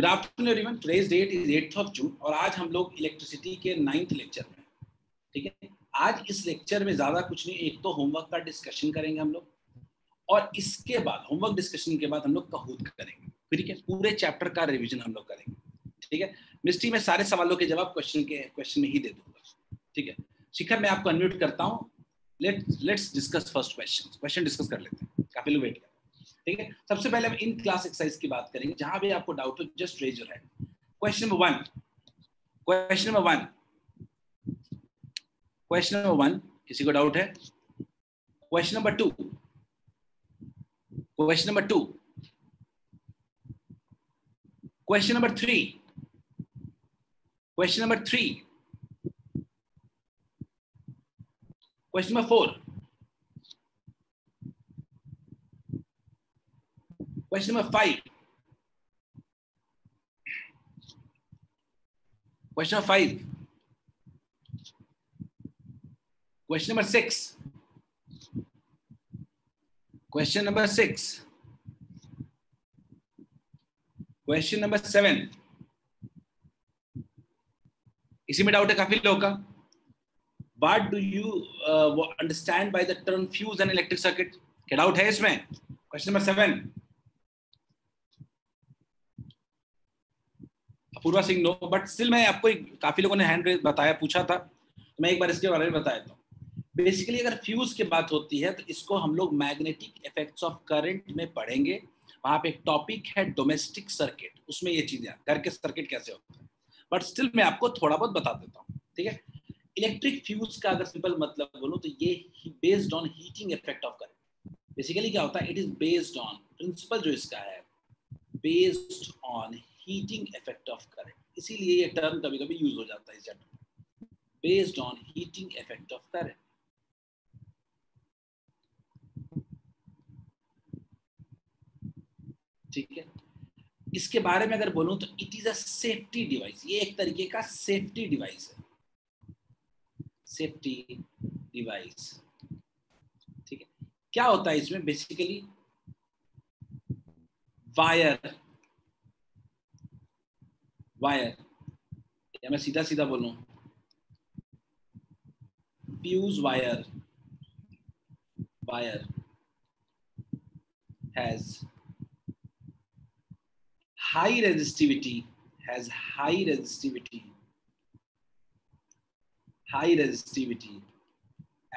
Good afternoon everyone, today's date is 8th of June और आज हम लोग इलेक्ट्रिसिटी के 9th लेक्चर में, ठीक है। आज इस लेक्चर में ज़्यादा कुछ नहीं, एक तो होमवर्क का डिस्कशन करेंगे हम लोग और इसके बाद होमवर्क डिस्कशन के बाद हम लोग काहूत करेंगे, ठीक है। पूरे चैप्टर का रिवीजन हम लोग करेंगे, ठीक है। मिस्टी में सारे सवालों के जवाब क्वेश्चन में ही दे दूंगा, ठीक है। शिखर मैं आपको अनम्यूट करता हूँ। Let's discuss first question discuss कर लेते हैं, काफी लोग वेट कर, ठीक है। सबसे पहले हम इन क्लास एक्सरसाइज की बात करेंगे। जहां भी आपको डाउट हो just raise your hand. Question number one, किसी को डाउट है? Question number two, question number three, question number four, question number 5, question number 5, question number 6, question number 6, question number 7। इसी में डाउट है काफी लोगों का। What do you understand by the term fuse and electric circuit? क्या doubt है इसमें? question number 7। Apurva Singh no, but still मैं आपको काफी लोगों ने हैंड रेज बताया, पूछा था, तो मैं एक बार इसके बारे में बता देता हूँ। बेसिकली अगर फ्यूज की बात होती है तो इसको हम लोग मैग्नेटिक इफेक्ट्स ऑफ करंट में पढ़ेंगे। वहां पे एक टॉपिक है डोमेस्टिक सर्किट, उसमें ये चीजें घर के सर्किट कैसे होते हैं, बट स्टिल मैं आपको थोड़ा बहुत बता देता हूँ, ठीक है। इलेक्ट्रिक फ्यूज का अगर सिंपल मतलब बोलूँ तो ये based on heating effect of current. Basically क्या होता है, it is based on, principle जो इसका है based on heating effect of current, इसीलिए ये टर्म कभी कभी यूज हो जाता है इस चैप्टर में, based on heating effect of current, ठीक है। इसके बारे में अगर बोलूं तो it is a safety device, ये एक तरीके का सेफ्टी डिवाइस है, सेफ्टी डिवाइस, ठीक है। क्या होता है इसमें, बेसिकली वायर, या मैं सीधा सीधा बोलूं fuse wire has high resistivity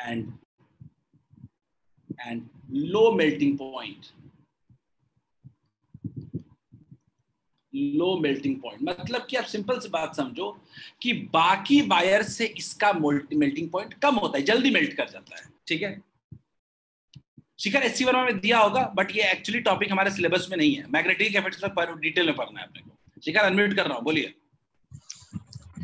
and low melting point, मतलब कि आप सिंपल सी बात समझो कि बाकी वायर से इसका मेल्टिंग पॉइंट कम होता है, जल्दी मेल्ट कर जाता है, ठीक है। शिखर एससी वर्मा में दिया होगा, बट ये एक्चुअली टॉपिक हमारे सिलेबस में नहीं है। मैग्नेटिक इफेक्ट्स पर डिटेल में पढ़ना है अपने को। शिखर अनम्यूट कर रहा हूँ, बोलिए।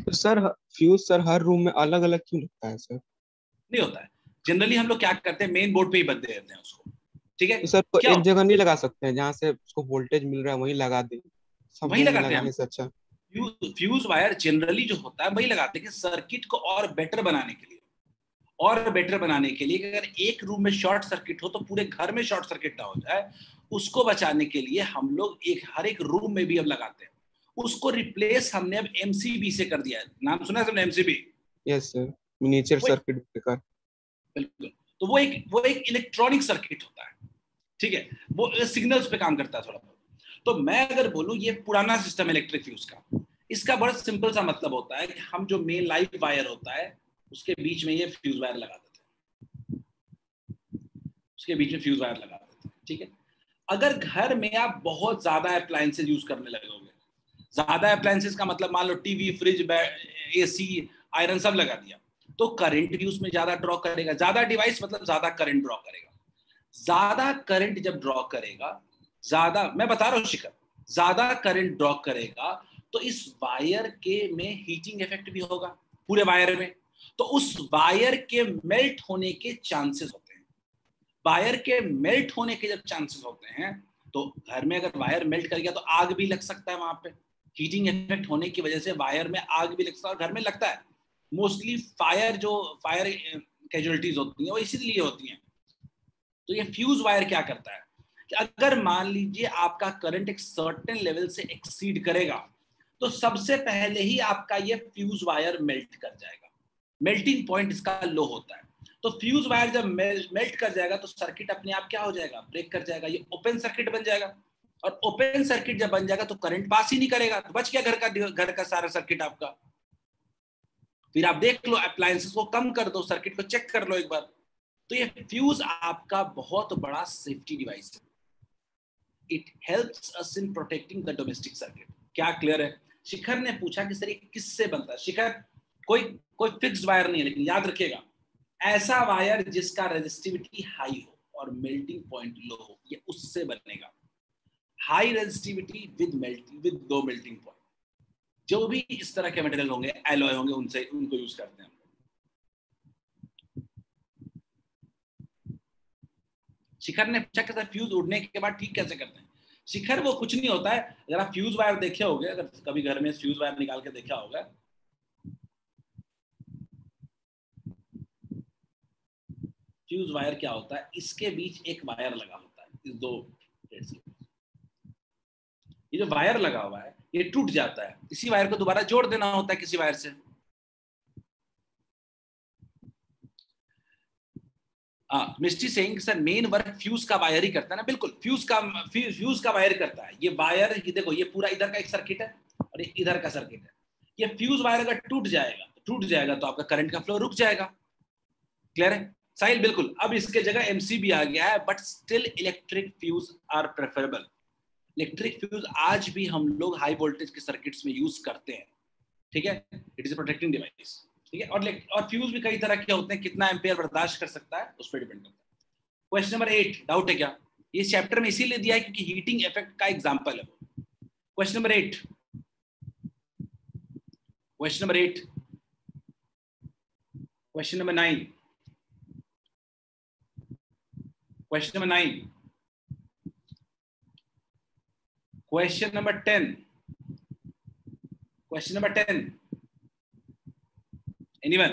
तो सर फ्यूज सर हर रूम में अलग अलग क्यों लगता है सर? नहीं होता है, जनरली हम लोग क्या करते हैं मेन बोर्ड पे ही बदले देते हैं उसको, ठीक है। तो सर तो एक जगह नहीं लगा सकते हैं जहाँ से उसको वोल्टेज मिल रहा है वहीं लगा दें, सब वही रूम में लगाते हैं लगाने से अच्छा। फ्यूज वायर जनरली जो होता है वही लगाते हैं कि सर्किट को और बेटर बनाने के लिए, अगर एक रूम में शॉर्ट सर्किट हो तो पूरे घर में शॉर्ट सर्किट ना हो जाए, उसको बचाने के लिए हम लोग हर एक रूम में भी अब लगाते हैं। उसको रिप्लेस हमने अब एमसीबी से कर दिया है। नाम सुना है तुमने MCB? Yes sir, miniature circuit breaker. बिल्कुल, तो वो एक इलेक्ट्रॉनिक सर्किट होता है, ठीक है। वो सिग्नल्स पे काम करता है थोड़ा बहुत। तो मैं अगर बोलूं ये पुराना सिस्टम इलेक्ट्रिक फ्यूज का, इसका बड़ा सिंपल सा मतलब होता है कि हम जो मेन लाइव वायर होता है उसके बीच में ये फ्यूज वायर लगा देते हैं, ठीक है। अगर घर में आप बहुत ज्यादा अप्लायंसेस यूज करने लगोगे, ज्यादा अप्लायंसेस का मतलब मान लो टीवी, फ्रिज, एसी, आयरन सब लगा दिया, तो करंट भी उसमें ज्यादा ड्रॉ करेगा। ज्यादा डिवाइस मतलब ज्यादा करंट ड्रॉ करेगा। ज्यादा करंट जब ड्रॉ करेगा, मैं बता रहा हूं शिखर, ज्यादा करंट ड्रॉ करेगा तो इस वायर के में हीटिंग इफेक्ट भी होगा पूरे वायर में, तो उस वायर के मेल्ट होने के चांसेस होते हैं। वायर के मेल्ट होने के जब चांसेस होते हैं तो घर में अगर वायर मेल्ट कर गया तो आग भी लग सकता है। वहां पे हीटिंग इफेक्ट होने की वजह से वायर में आग भी लग सकता है, और घर में लगता है। मोस्टली फायर कैजुअलिटीज होती हैं वो इसीलिए होती हैं। तो ये फ्यूज वायर क्या करता है कि अगर मान लीजिए आपका करंट एक सर्टेन लेवल से एक्सीड करेगा तो सबसे पहले ही आपका ये फ्यूज वायर मेल्ट कर जाएगा। मेल्टिंग पॉइंट इसका लो होता है। तो फ्यूज वायर जब मेल्ट कर जाएगा तो सर्किट अपने आप क्या हो जाएगा, ब्रेक कर जाएगा, ये ओपन सर्किट बन जाएगा। और ओपन सर्किट जब बन जाएगा तो करंट पास ही नहीं करेगा, तो बच गया घर का सारा सर्किट आपका। फिर आप देख लो, अप्लायंसेस को कम कर दो, सर्किट को चेक कर लो एक बार। तो ये फ्यूज आपका बहुत बड़ा सेफ्टी डिवाइस है। It helps us in protecting the domestic circuit. क्या क्लियर है? शिखर ने पूछा कि सर ये किससे बनता है? शिखर, कोई फिक्स्ड वायर नहीं है, लेकिन याद रखिएगा ऐसा वायर जिसका रेजिस्टिविटी हाई हो और मेल्टिंग पॉइंट लो हो, ये उससे बनेगा। High resistivity with low melting point. जो भी इस तरह के मटेरियल होंगे, एलॉय होंगे, उनसे उनको यूज करते हैं। शिखर ने पूछा कि सर फ्यूज उड़ने के बाद ठीक कैसे करते हैं? शिखर, वो कुछ नहीं होता है। अगर आप फ्यूज वायर देखे होंगे, अगर कभी घर में फ्यूज वायर निकाल के देखा होगा, फ्यूज वायर क्या होता है, इसके बीच एक वायर लगा होता है, इस दो प्लेट्स के बीच। ये जो वायर लगा हुआ है ये टूट जाता है, इसी वायर को दोबारा जोड़ देना होता है किसी वायर से। Misty saying sir main work fuse का वायर ही करता है ना? बिल्कुल, फ्यूज का वायर करता है। ये वायर, ये देखो, ये पूरा इधर का एक सर्किट है और ये इधर का सर्किट है। ये फ्यूज वायर अगर टूट जाएगा तो आपका करंट का फ्लो रुक जाएगा। क्लियर है साहिल? बिल्कुल। अब इसके जगह एमसीबी आ गया है, but still electric fuse are preferable. Electric fuse आज भी हम लोग हाई वोल्टेज के सर्किट्स में यूज करते हैं। ठीक है, it is a protecting device. ठीक है, और फ्यूज भी कई तरह के होते हैं, कितना एम्पियर बर्दाश्त कर सकता है उस पर डिपेंड करता है। क्वेश्चन नंबर 8, डाउट है क्या? ये चैप्टर में इसीलिए दिया है क्योंकि हीटिंग इफेक्ट का एग्जांपल है। Question number 8, question number 8, question number 9, question number 9, question number 10, question number 10। Anyone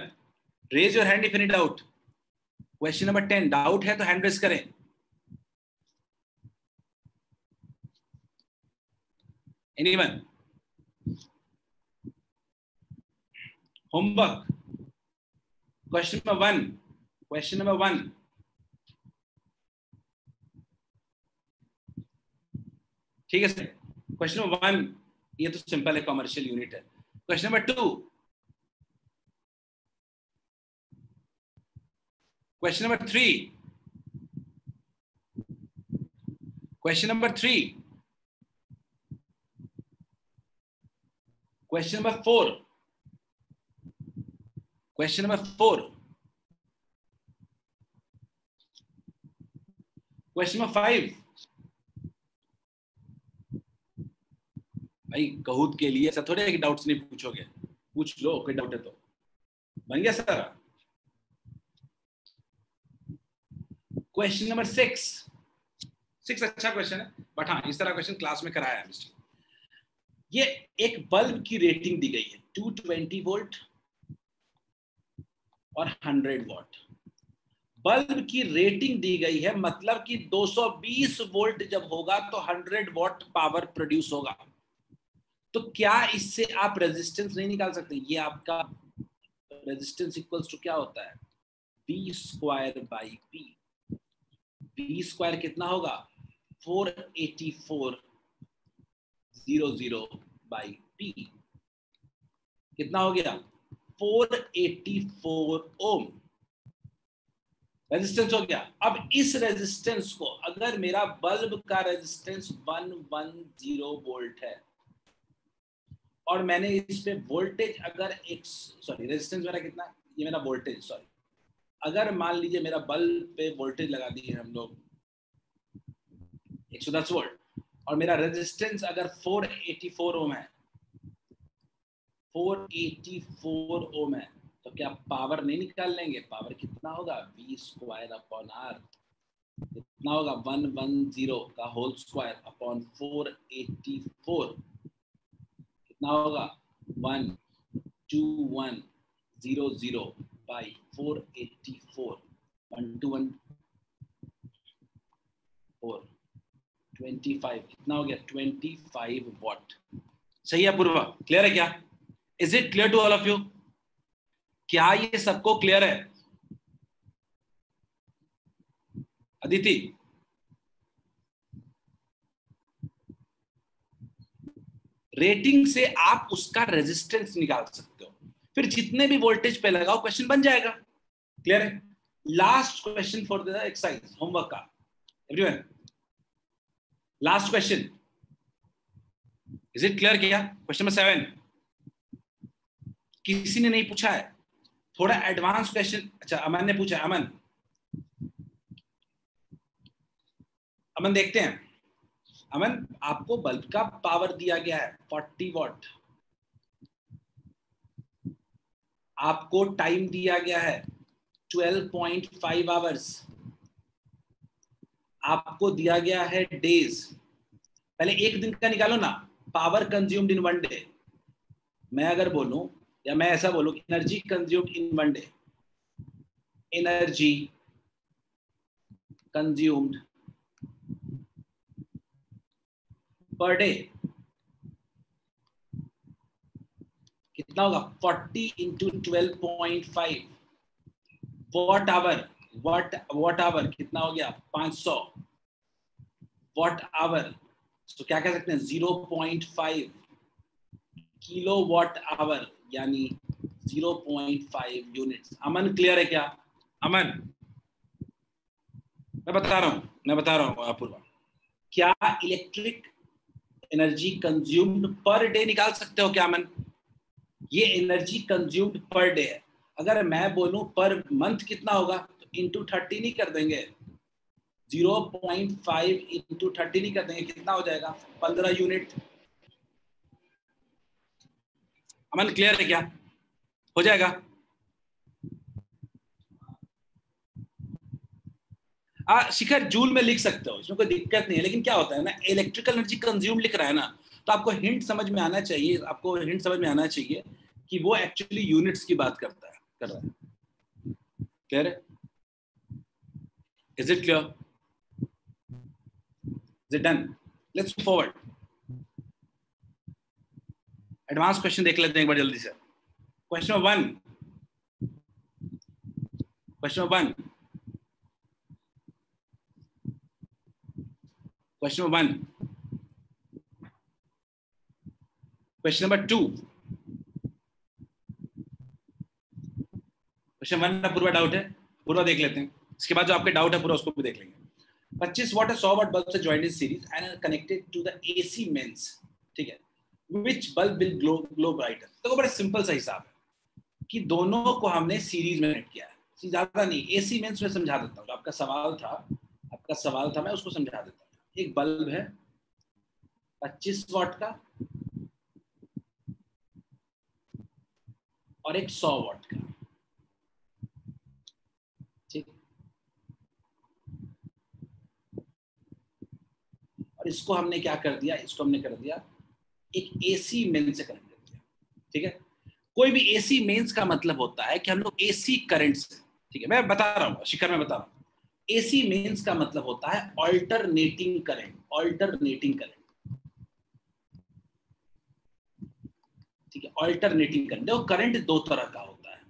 raise your hand if any doubt. Question number 10 doubt है तो हैंड रेज करें। Anyone? Homework question number 1, question number 1, ठीक है sir. Question number 1 ये तो simple है, commercial unit है। Question number 2, question number 3, question number 3, question number 4, question number 4, question number 5। भाई कहूत के लिए ऐसा थोड़े है कि डाउट्स नहीं पूछोगे, पूछ लो, कोई डाउट है तो। बन गया सर? क्वेश्चन नंबर 6 अच्छा क्वेश्चन है, बट हाँ इस तरह क्वेश्चन क्लास में कराया है मिस्टर। ये एक बल्ब की रेटिंग दी गई है 220 वोल्ट और 100 वॉट। बल्ब की रेटिंग दी गई है, मतलब कि 220 वोल्ट जब होगा तो 100 वॉट पावर प्रोड्यूस होगा। तो क्या इससे आप रेजिस्टेंस नहीं निकाल सकते? ये आपका रेजिस्टेंस इक्वल्स टू क्या होता है, V square by P। V square कितना होगा, 48400 बाई P। कितना हो गया, 484 ओम रेजिस्टेंस हो गया। अब इस रेजिस्टेंस को, अगर मेरा बल्ब का रेजिस्टेंस 110 वोल्ट है और मैंने इस पे वोल्टेज अगर रेजिस्टेंस मेरा कितना, ये मेरा वोल्टेज, सॉरी, अगर मान लीजिए मेरा बल्ब पे वोल्टेज लगा दी है हम लोग 110 वोल्ट और मेरा रेजिस्टेंस अगर 484 ओम है, 484 ओम है, तो क्या पावर नहीं निकाल लेंगे? पावर कितना होगा, V स्क्वायर अपॉन R कितना होगा, 110 का होल स्क्वायर अपॉन 484 कितना होगा, 12100 बाई 484, 1214। 25 कितना हो गया 25 वॉट। सही है पूर्वा, क्लियर है क्या? Is it clear to all of you? क्या ये सबको क्लियर है? अदिति, रेटिंग से आप उसका रेजिस्टेंस निकाल सकते हो, फिर जितने भी वोल्टेज पे लगाओ क्वेश्चन बन जाएगा। क्लियर है? Last question for the exercise homework का everyone, last question. Is it clear क्या? क्वेश्चन नंबर 7 किसी ने नहीं पूछा है, थोड़ा एडवांस क्वेश्चन। अच्छा अमन ने पूछा, अमन देखते हैं। अमन, आपको बल्ब का पावर दिया गया है 40 वॉट, आपको टाइम दिया गया है 12.5 आवर्स, आपको दिया गया है डेज। पहले एक दिन का निकालो ना, पावर कंज्यूम्ड इन 1 डे। मैं अगर बोलूं या मैं ऐसा बोलूं energy consumed in 1 day, energy consumed per day कितना होगा? 40 into 12.5 watt hour. Watt hour कितना हो गया? 500 वॉट आवर। तो क्या कह सकते हैं? 0.5 किलो वॉट आवर, यानी 0.5 यूनिट्स। अमन क्लियर है क्या? अमन, मैं बता रहा हूं अपूर्वा, क्या electric energy consumed per day निकाल सकते हो क्या अमन? ये एनर्जी कंज्यूम्ड पर डे है। अगर मैं बोलूं पर मंथ कितना होगा, तो इंटू 30 नहीं कर देंगे, 0.5 इंटू 30 नहीं कर देंगे, कितना हो जाएगा? 15 यूनिट। अमन क्लियर है क्या? हो जाएगा? शिखर जूल में लिख सकते हो, इसमें कोई दिक्कत नहीं है, लेकिन क्या होता है ना, इलेक्ट्रिकल एनर्जी कंज्यूम लिख रहा है ना, तो आपको हिंट समझ में आना चाहिए, कि वो एक्चुअली यूनिट्स की बात कर रहा है। क्लियर है? Is it clear? Is it done? Let's move forward. Advance question देख लेते हैं एक बार जल्दी से। Question number 1, question number 1, question number 1, question number 2, question 1 में पूरा डाउट है, पूरा देख लेते हैं, इसके बाद जो आपके डाउट है पूरा उसको भी देख लेंगे। 25 वाट 100 वाट बल्ब से joint in series and connected to the AC mains, ठीक है, which bulb will glow brighter. तो बड़ा सिंपल सा हिसाब है कि दोनों को हमने सीरीज में कनेक्ट किया है, ज्यादा नहीं। एसी मेंस में समझा देता हूँ, आपका सवाल था मैं उसको समझा देता हूँ। एक बल्ब है 25 वाट का और एक 100 वाट का, ठीक, और इसको हमने क्या कर दिया, इसको हमने कर दिया एक एसी मेन से कनेक्ट कर दिया, ठीक है। कोई भी एसी मेंस का मतलब होता है कि हम लोग एसी करंट से, ठीक है, मैं बता रहा हूँ शिखर, मैं बता रहा हूँ, एसी मेंस का मतलब होता है ऑल्टरनेटिंग करंट, ठीक है, ऑल्टरनेटिंग करंट। देखो करंट दो तरह का होता है,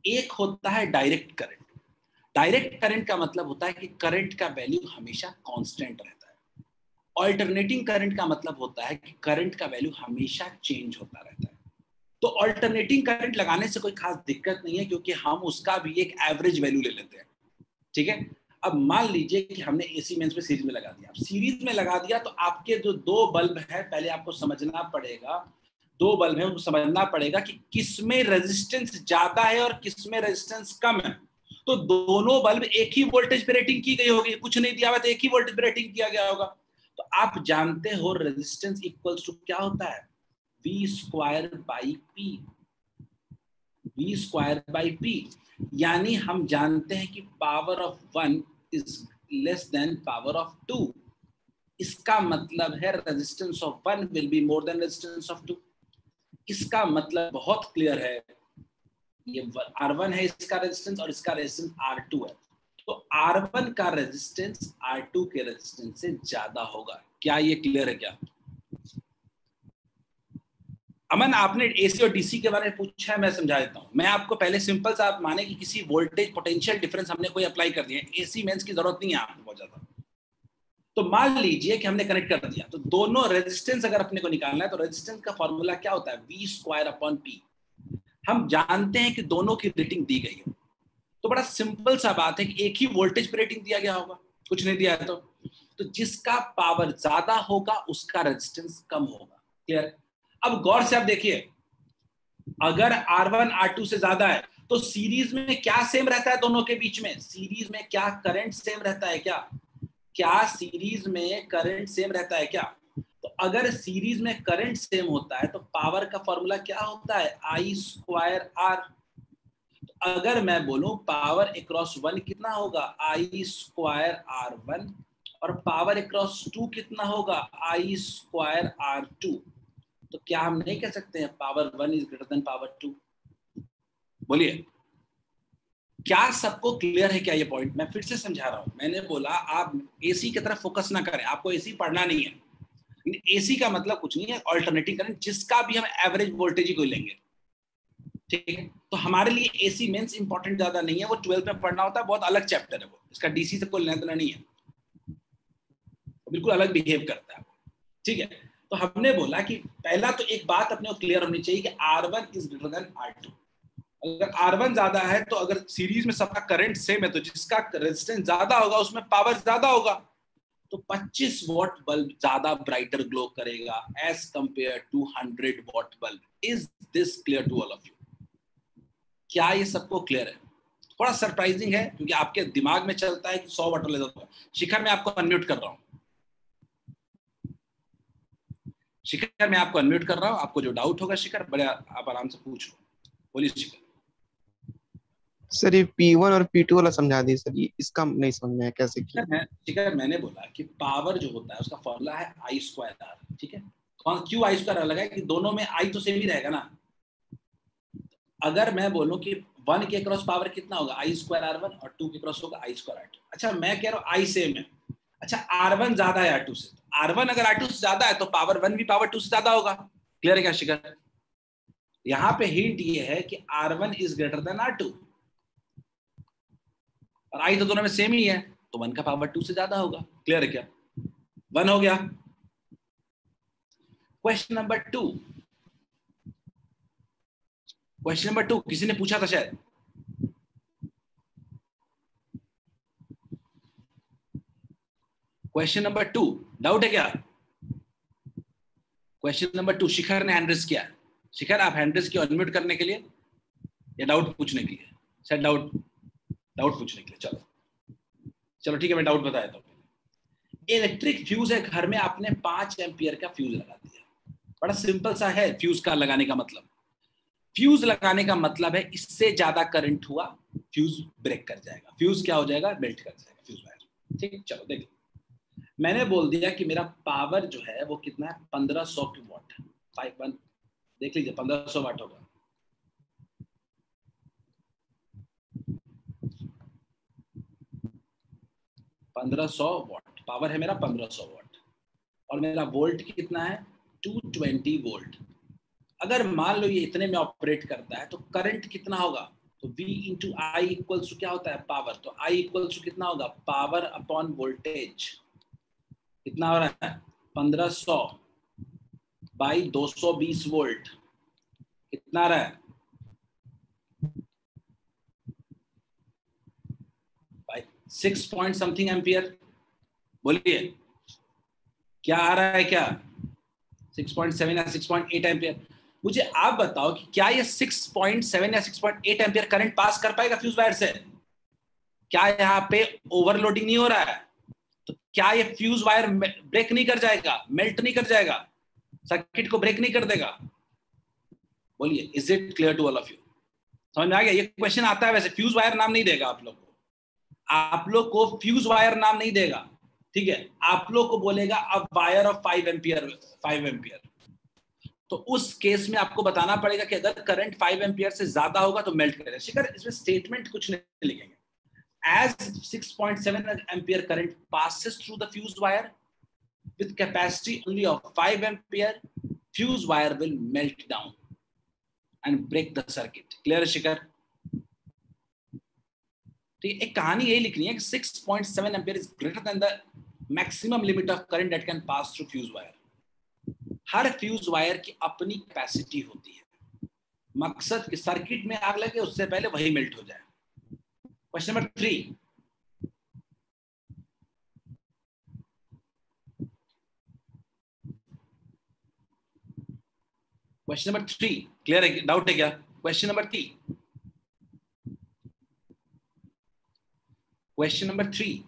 एक होता है डायरेक्ट करंट। डायरेक्ट करंट का मतलब होता है कि करंट का वैल्यू हमेशा कांस्टेंट रहता है। ऑल्टरनेटिंग करंट का मतलब होता है कि करंट का वैल्यू हमेशा चेंज होता रहता है। तो ऑल्टरनेटिंग करंट लगाने से कोई खास दिक्कत नहीं है, क्योंकि हम उसका भी एक एवरेज वैल्यू ले लेते हैं, ठीक है। अब मान लीजिए कि हमने एसी मेंस में सीरीज में लगा दिया, अब सीरीज में लगा दिया तो आपके जो दो बल्ब है, पहले आपको समझना पड़ेगा, दो बल्ब है उनको समझना पड़ेगा कि किसमें रेजिस्टेंस ज्यादा है और किसमें रेजिस्टेंस कम है। तो दोनों बल्ब एक ही वोल्टेज पे रेटिंग की गई होगी, कुछ नहीं दिया हुआ तो एक ही वोल्टेज पे रेटिंग किया गया होगा। तो आप जानते हो रेजिस्टेंस इक्वल्स टू क्या होता है, V square by P, V square by P। यानी हम जानते हैं कि power of 1 is less than power of 2। इसका मतलब है resistance of 1 will be more than resistance of 2। इसका मतलब बहुत क्लियर है, ये R1 है इसका रेजिस्टेंस और इसका रेजिस्टेंस R2 है। तो R1 का रेजिस्टेंस R2 के रेजिस्टेंस से ज्यादा होगा। क्या ये क्लियर है क्या? अमन, आपने एसी और डीसी के बारे में पूछा है, मैं समझा देता हूं। मैं आपको पहले सिंपल सा आप माने कि किसी वोल्टेज पोटेंशियल डिफरेंस हमने कोई अप्लाई कर दिया, एसी मेंस की जरूरत नहीं है आपको बहुत ज्यादा। तो मान लीजिए कि हमने कनेक्ट कर दिया, तो दोनों रेजिस्टेंस अगर अपने को निकालना है तो रेजिस्टेंस का फॉर्मूला क्या होता है? V²/P। हम जानते हैं कि दोनों की रेटिंग दी गई है, तो बड़ा सिंपल सा बात है कि एक ही वोल्टेज पे रेटिंग दिया गया होगा, कुछ नहीं दिया है तो जिसका पावर ज्यादा होगा उसका रेजिस्टेंस कम होगा। क्लियर? अब गौर से आप देखिए, अगर R1 R2 से ज्यादा है तो सीरीज में क्या सेम रहता है दोनों के बीच में? सीरीज में क्या करंट सेम रहता है क्या? क्या सीरीज में करंट सेम रहता है क्या? तो अगर सीरीज में करंट सेम होता है तो पावर का फॉर्मूला क्या होता है? I²R। अगर मैं बोलूं पावर अक्रॉस 1 कितना होगा? I²R1, और पावर अक्रॉस 2 कितना होगा? I²R2। तो क्या हम नहीं कह सकते हैं power 1 is greater than power 2? बोलिए, क्या सबको क्लियर है क्या ये पॉइंट? मैं फिर से समझा रहा हूं। मैंने बोला आप एसी की तरफ फोकस ना करें, आपको एसी पढ़ना नहीं है। एसी का मतलब कुछ नहीं है, अल्टरनेटिंग करंट जिसका भी हम एवरेज वोल्टेज ही कोई लेंगे, ठीक है? तो हमारे लिए एसी मेंस इंपॉर्टेंट ज्यादा नहीं है, वो 12th में पढ़ना होता है, बहुत अलग चैप्टर है वो, इसका डीसी से कोई लेना देना नहीं है, बिल्कुल अलग बिहेव करता है, ठीक है? तो हमने बोला कि पहला तो एक बात अपने को क्लियर होनी चाहिए कि R1 is greater than R2। अगर R1 ज्यादा है तो अगर सीरीज में सबका करंट सेम है तो जिसका रेजिस्टेंस ज्यादा होगा उसमें पावर ज्यादा होगा, तो 25 वॉट बल्ब ज्यादा ब्राइटर ग्लो करेगा as compare to 100 watt bulb. Is this clear to all of you? क्या ये सबको क्लियर है? थोड़ा सरप्राइजिंग है क्योंकि आपके दिमाग में चलता है कि 100 वॉट ले जाता है। शिखर, मैं आपको अनम्यूट कर रहा हूं। शिखर, मैं आपको अनम्यूट कर रहा हूं, आपको जो डाउट होगा शिखर बड़े आप आराम से पूछ लो। बोलिए शिखर। सर ये P1 और P2 वाला समझा दी सर, ये इसका नहीं समझ में आया कैसे किया। शिखर, मैंने बोला कि पावर जो होता है उसका फॉर्मूला है I²R, ठीक है? क्यों I² अलग है कि दोनों में I तो सेम ही रहेगा ना। अगर मैं बोलूं कि 1 के क्रॉस पावर कितना होगा? I²R1, और 2 के क्रॉस होगा I²R2। अच्छा, मैं कह रहा हूं I सेम है। अच्छा, R1 ज्यादा है R2 से, R1 अगर R2 से ज्यादा है तो पावर 1 भी पावर 2 से ज्यादा होगा। क्लियर है क्या शिखर? यहां पे हिंट ये है कि R1 is greater than R2, और I तो दोनों में सेम ही है, तो 1 का पावर 2 से ज्यादा होगा। क्लियर है क्या? 1 हो गया। क्वेश्चन नंबर 2, क्वेश्चन नंबर 2 किसी ने पूछा था शायद। क्वेश्चन नंबर 2 डाउट है क्या? क्वेश्चन नंबर 2 शिखर ने हैंड रेज किया। शिखर, आप हैंड रेज किया अनम्यूट करने के लिए या डाउट पूछने के लिए? शायद डाउट पूछने के लिए। चलो ठीक है, मैं डाउट बता देता हूँ। इलेक्ट्रिक फ्यूज है घर में, आपने 5 एम्पियर का फ्यूज लगा दिया। बड़ा सिंपल सा है फ्यूज का लगाने का मतलब। फ्यूज लगाने का मतलब है इससे ज्यादा करंट हुआ फ्यूज ब्रेक कर जाएगा, फ्यूज क्या हो जाएगा? मेल्ट कर जाएगा फ्यूज वायर। ठीक है, चलो देखिए, मैंने बोल दिया कि मेरा पावर जो है वो कितना है? 1500 वॉट। 51 देख लीजिए, 1500 वाट होगा। पंद्रह सौ वॉट पावर है मेरा, 1500 वॉट, और मेरा वोल्ट कितना है? 220 वोल्ट। अगर मान लो ये इतने में ऑपरेट करता है तो करंट कितना होगा? तो V into I equals to क्या होता है? पावर। तो I इक्वल्स टू कितना होगा? Power upon voltage. कितना हो रहा है? 1500 बाई 220 वोल्ट, कितना आ रहा है भाई? 6 पॉइंट समथिंग एम्पियर। बोलिए, क्या आ रहा है क्या? 6.7 या 6.8 एम्पियर। मुझे आप बताओ कि क्या ये 6.7 या 6.8 एम्पियर करंट पास कर पाएगा फ्यूज वायर से? क्या यहाँ पे ओवरलोडिंग नहीं हो रहा है? तो क्या ये फ्यूज वायर ब्रेक नहीं कर जाएगा, मेल्ट नहीं कर जाएगा, सर्किट को ब्रेक नहीं कर देगा? बोलिए, is it clear to all of you? समझ में आ गया? ये क्वेश्चन आता है वैसे, फ्यूज वायर नाम नहीं देगा आप लोग को, आप लोग को फ्यूज वायर नाम नहीं देगा, ठीक है? आप लोग को बोलेगा अब वायर ऑफ 5 एम्पियर, 5 एम्पियर। तो उस केस में आपको बताना पड़ेगा कि अगर करंट 5 एम्पियर से ज्यादा होगा तो मेल्ट करेगा। शिखर, इसमें स्टेटमेंट कुछ नहीं लिखेंगे, as 6.7 ampere current passes through the fuse wire with capacity only of 5 ampere, fuse wire will melt down and break the circuit. Clear है शिखर? ठीक है, एक कहानी यही लिखनी है कि 6.7 ampere is greater than the maximum limit of current that can pass through fuse wire. Her fuse wire की अपनी कैपेसिटी होती है, मकसद कि सर्किट में आग लगे उससे पहले वही मेल्ट हो जाए. Question number 3. Question number 3 clear है? डाउट है क्या? Question number 3. Question number 3.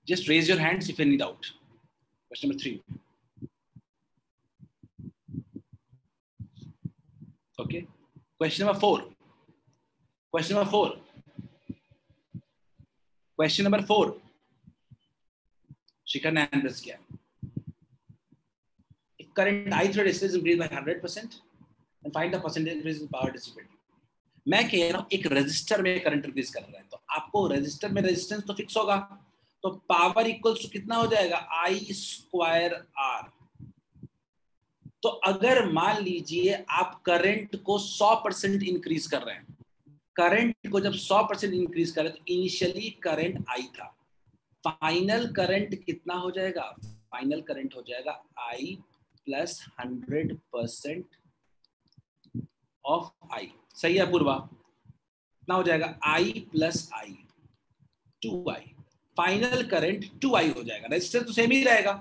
Just raise your hands if any doubt. Question number 3. Okay. Question number 4. Question number 4. Question number 4. Shikhar ने आंसर किया. If current I through resistance is increased by 100%, and find the percentage increase in power distributed. मैं कह रहा हूँ एक resistor में current increase कर रहा है, तो आपको रेजिस्टर में रेजिस्टेंस तो फिक्स होगा, तो पावर इक्वल्स टू कितना हो जाएगा? I square R. तो अगर मान लीजिए आप करंट को 100% इंक्रीज कर रहे हैं, करंट को जब 100% इंक्रीज करें तो इनिशियली करंट I था, फाइनल करंट कितना हो जाएगा? फाइनल करंट हो जाएगा I प्लस 100% ऑफ I. सही है पूर्वा? कितना हो जाएगा? I plus I 2I. Final current 2I हो जाएगा, रेजिस्टर तो सेम ही रहेगा.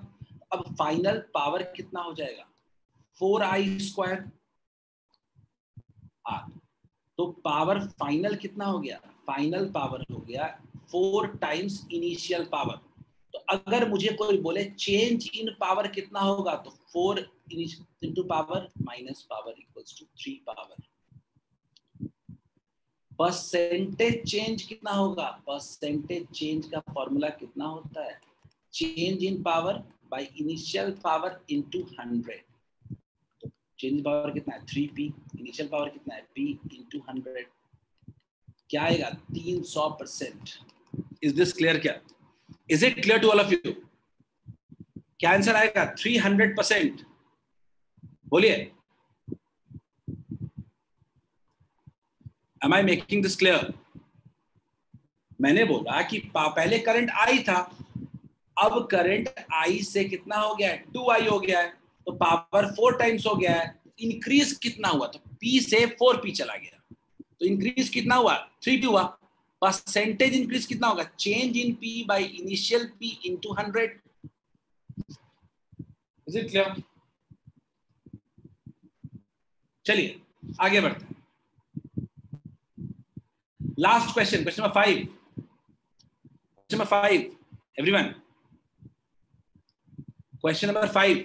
अब फाइनल पावर कितना हो जाएगा? 4I square R. तो पावर फाइनल कितना हो गया? फाइनल पावर हो गया 4 टाइम्स इनिशियल पावर. तो अगर मुझे कोई बोले चेंज इन पावर कितना होगा, तो 4 into power minus power equals to 3 power. Percentage change कितना होगा? परसेंटेज चेंज का फॉर्मूला कितना होता है? Change in power by initial power into 100. तो चेंज पावर कितना है? 3p. इनिशियल पावर कितना है? p into 100. क्या आएगा? 300%. Is this clear? क्या is it clear to all of you? क्या आंसर आएगा? 300%. बोलिए. Am I making this clear? मैंने बोला कि पहले करंट I था, अब करंट I से कितना हो गया है? 2I हो गया है, तो पावर 4 टाइम्स हो गया है. इंक्रीज कितना हुआ? तो P से 4P चला गया, तो इंक्रीज कितना हुआ? 3P हुआ. परसेंटेज इंक्रीज कितना होगा? Change in P by initial P into 100. Is it clear? चलिए आगे बढ़ते हैं. Last question, question number 5. Question number 5, everyone. Question number 5.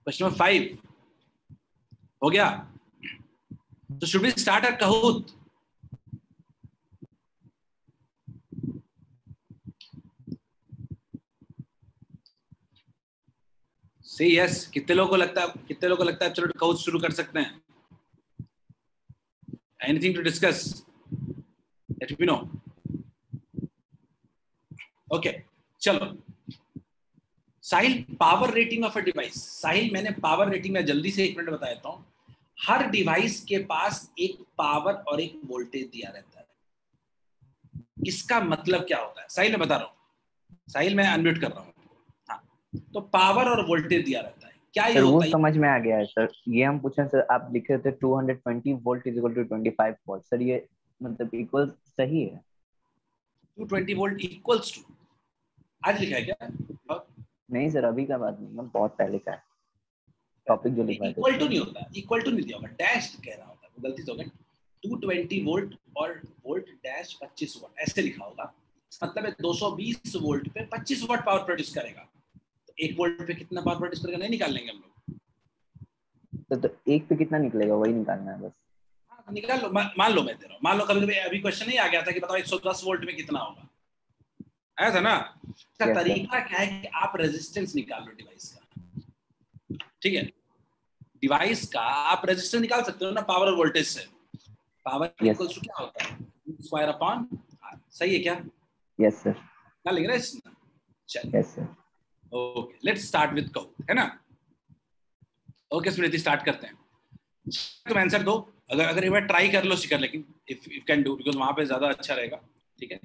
Question number 5 हो गया. So should we start our Kahoot? Say yes. कितने लोगों को लगता है चलो Kahoot शुरू कर सकते हैं? Anything to discuss? Let me know. Okay, चलो. Sahil, power rating of a device. Sahil, मैंने पावर रेटिंग में जल्दी से 1 मिनट बता देता हूँ. हर डिवाइस के पास एक पावर और एक वोल्टेज दिया रहता है. इसका मतलब क्या होता है? साहिल मैं बता रहा हूँ. साहिल मैं अनम्यूट कर रहा हूँ. हाँ, तो पावर और वोल्टेज दिया रहता है. क्या ये होता है? समझ में आ गया है सर. ये हम पूछे सर, आप लिख रहे थे 220 volt is equal to 25 volt. Sir ये मतलब इक्वल सही है? 220 वोल्ट इक्वल्स टू, आज लिखा है क्या? नहीं सर, अभी का बात नहीं, बहुत पहले का है टॉपिक जो लिखा है. इक्वल टू नहीं होता, इक्वल टू नहीं दिया होगा, डैश कह रहा होता है, गलती से हो गई. 220 वोल्ट और वोल्ट डैश 25 वाट ऐसे लिखा होगा. मतलब है 220 वोल्ट पे 25 वाट पावर प्रोड्यूस करेगा. तो 1 वोल्ट पे कितना पावर प्रोड्यूस करेगा नहीं निकाल लेंगे हम लोग. तो 1 पे कितना निकलेगा वही निकालना है बस. हाँ, निकाल लो, मान लो मैं दे रहा हूँ, मान लो कभी कभी अभी क्वेश्चन नहीं आ गया था कि बताओ 110 वोल्ट में कितना होगा, आया था ना। इसका Yes, sir. तरीका क्या है कि आप रेजिस्टेंस निकाल लो डिवाइस का, ठीक है, डिवाइस का आप रेजिस्टेंस निकाल सकते हो ना पावर और वोल्टेज से। Power Yes. इक्वल्स टू क्या होता है, स्क्वायर अपॉन आर, सही है क्या? Yes, sir. क्या लिख रहा है इसमें? चलिए, Yes, sir. Okay, let's start with cout, है ना। ओके स्मृति, स्टार्ट करते हैं। तुम आंसर दो, अगर अगर एक बार ट्राई कर लो शिखर, लेकिन if if can do, because वहां पे ज्यादा अच्छा रहेगा, ठीक है।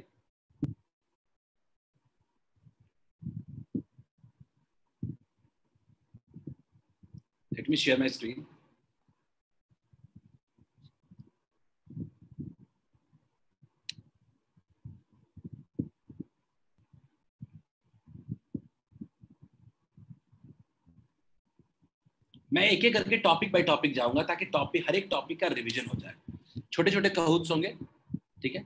Let me share my screen. मैं एक एक करके टॉपिक बाय टॉपिक जाऊंगा ताकि टॉपिक, हर एक टॉपिक का रिवीजन हो जाए। छोटे छोटे कहूट्स होंगे, ठीक है।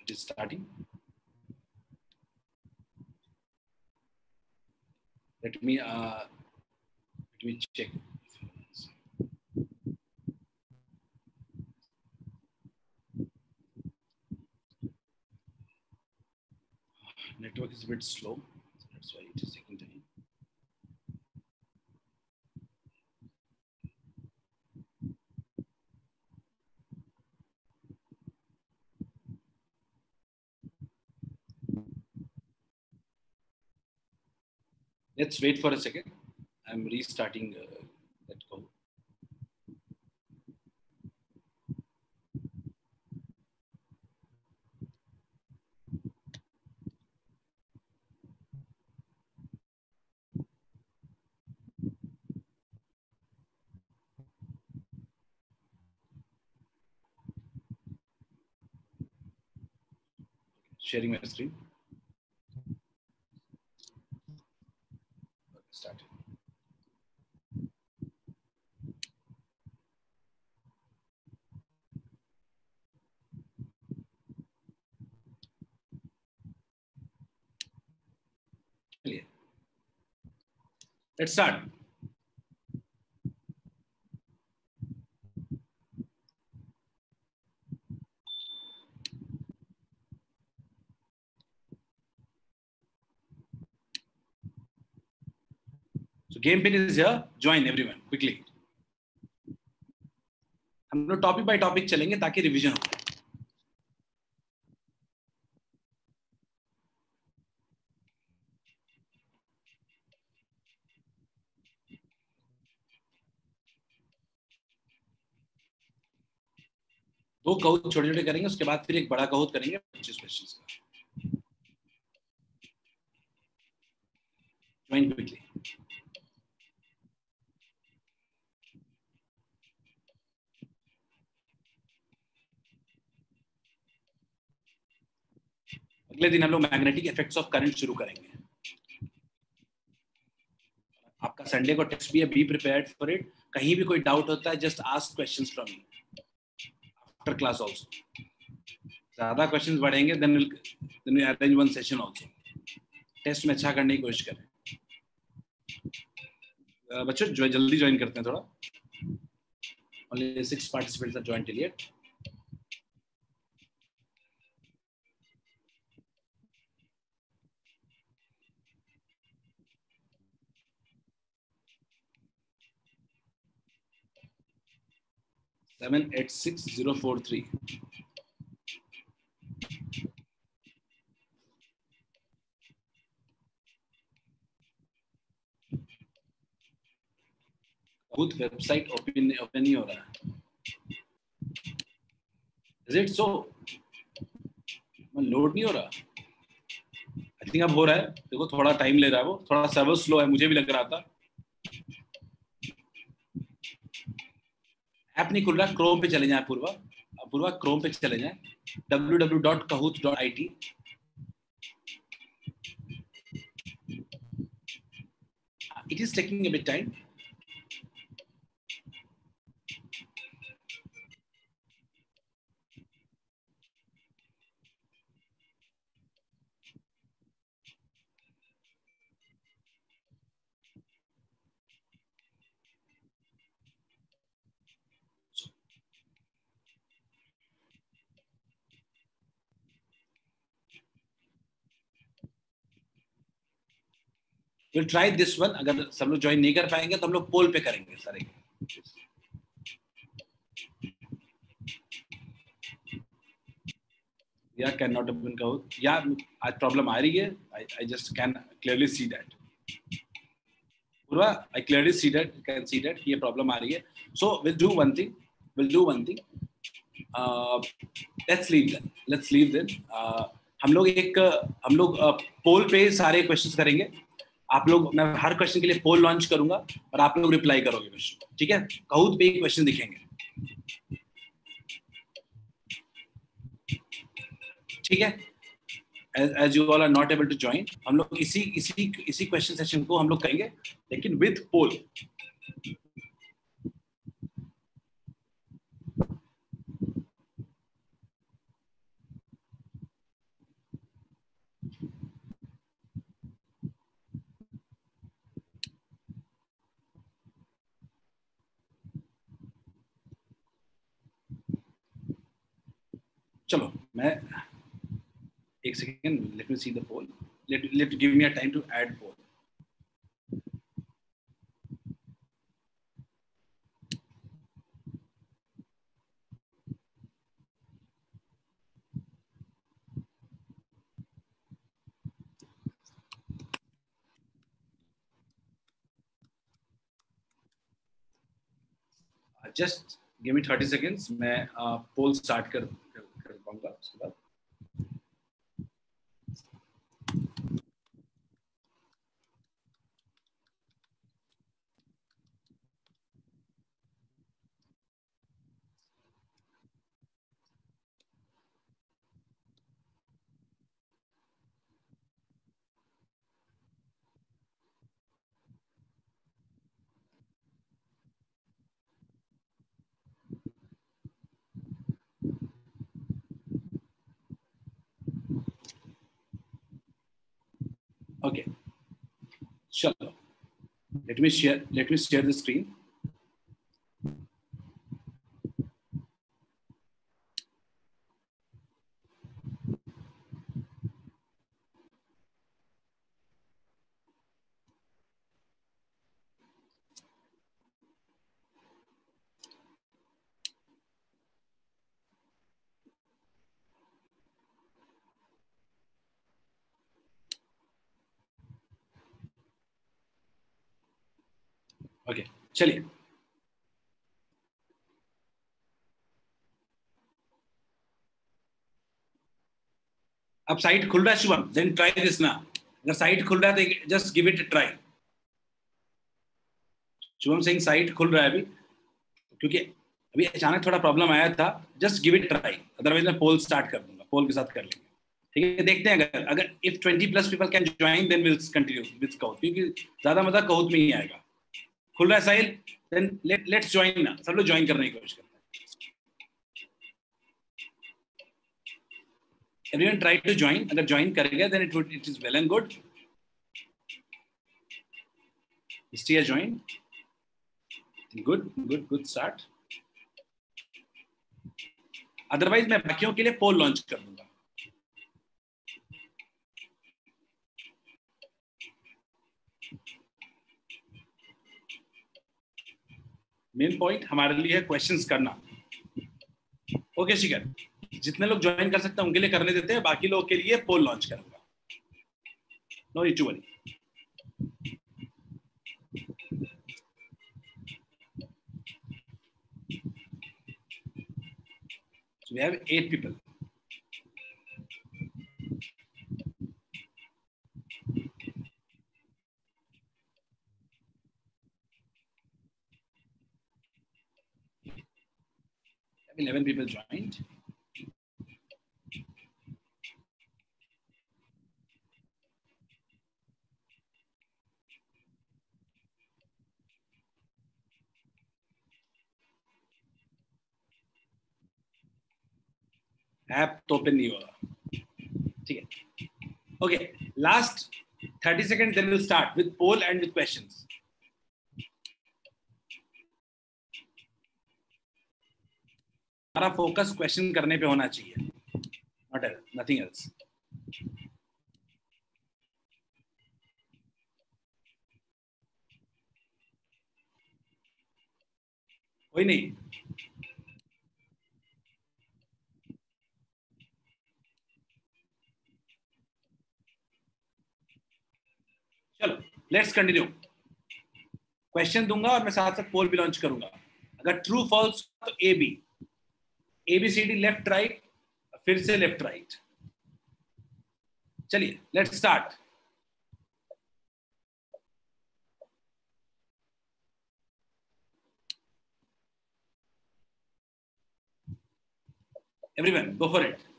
It is starting. Let me check. Network is a bit slow, so that's why it is taking time. Let's wait for a second. I'm restarting that call. Sharing my screen. Start. Let's start. So game pin is here. Join everyone quickly. हम लोग topic by topic चलेंगे ताकि revision हो जाए। दो कहूत छोटे छोटे करेंगे, उसके बाद फिर एक बड़ा कहूत करेंगे 25 क्वेश्चंस का। Join quickly. अगले दिन हम लोग मैग्नेटिक इफेक्ट्स ऑफ करंट शुरू करेंगे। आपका संडे को टेस्ट भी है, बी प्रिपेयर्ड फॉर इट। कहीं भी कोई डाउट होता है, just ask questions from me after class also. ज्यादा क्वेश्चंस बढ़ेंगे, then we arrange one session also. Test में अच्छा करने की कोशिश करें। बच्चों जो जल्दी ज्वाइन करते हैं थोड़ा। Only 6 participants are joined till yet. Seven 86043. खुद वेबसाइट ओपन नहीं हो रहा है। Is it so? लोड नहीं हो रहा। आई थिंक अब हो रहा है। देखो थोड़ा टाइम ले रहा है, वो थोड़ा सर्वर स्लो है, मुझे भी लग रहा था। ऐप नहीं खुल रहा। क्रोम पे चले जाएं पूर्वा, पूर्वा क्रोम पे चले जाएं, www.kahoot.it। It is taking a bit time. Will try this one. अगर सब लोग ज्वाइन नहीं कर पाएंगे तो हम लोग पोल पे करेंगे सारे. या कैन नॉट ओपन Kahoot. या आज प्रॉब्लम आ रही है. I just can clearly see that. पूरा I clearly see that, can see that ये प्रॉब्लम आ रही है. So will do one thing. Let's leave then. हम लोग पोल पे सारे क्वेश्चंस करेंगे. आप लोग, मैं हर क्वेश्चन के लिए पोल लॉन्च करूंगा और आप लोग रिप्लाई करोगे क्वेश्चन. ठीक है? Kahoot पे क्वेश्चन दिखेंगे. ठीक है? As you all are not able to join, हम लोग इसी क्वेश्चन सेशन को हम लोग करेंगे, लेकिन विद पोल. चलो मैं एक second, let me see the poll. Let give me a time to add poll. Just give me 30 seconds. मैं पोल स्टार्ट कर पाऊंगा उसके बाद. Okay. Chalo. Let me share the screen. Okay. चलिए. अब साइट खुल रहा है शुभम, देन ट्राई दिस ना. अगर साइट खुल रहा है तो just give it a try. Shubham Singh site खुल रहा है अभी, क्योंकि अभी अचानक थोड़ा प्रॉब्लम आया था. Just give it try, otherwise मैं पोल स्टार्ट कर दूंगा. पोल के साथ कर लेंगे. ठीक है? देखते हैं अगर if 20+ people can join then will continue with Kahoot, क्योंकि ज्यादा मजा Kahoot में ही आएगा. खुल रहा है साहिल, देन लेट्स ज्वाइन ना. सब लोग ज्वाइन करने की कोशिश करते हैं. Everyone try to join. अगर ज्वाइन करेगा then it is well and good. Stay join. Good start. Otherwise मैं बाकियों के लिए पोल लॉन्च कर दूंगा. मेन पॉइंट हमारे लिए है क्वेश्चंस करना. ओके शिखर, जितने लोग ज्वाइन कर सकते हैं उनके लिए करने देते हैं, बाकी लोगों के लिए पोल लॉन्च करूंगा. No need to worry. So we have 8 people. We have 11 people joined. App तो ओपन नहीं हो रहा. ठीक है? Okay, last 30 seconds, then we'll start with poll and with questions. हमारा फोकस क्वेश्चन करने पे होना चाहिए, नथिंग एल्स. कोई नहीं, चलो लेट्स कंटिन्यू। क्वेश्चन दूंगा और मैं साथ साथ पोल भी लॉन्च करूंगा। अगर ट्रू फॉल्स तो A B, ABCD left right, फिर से लेफ्ट राइट। चलिए let's start. Everyone go for it.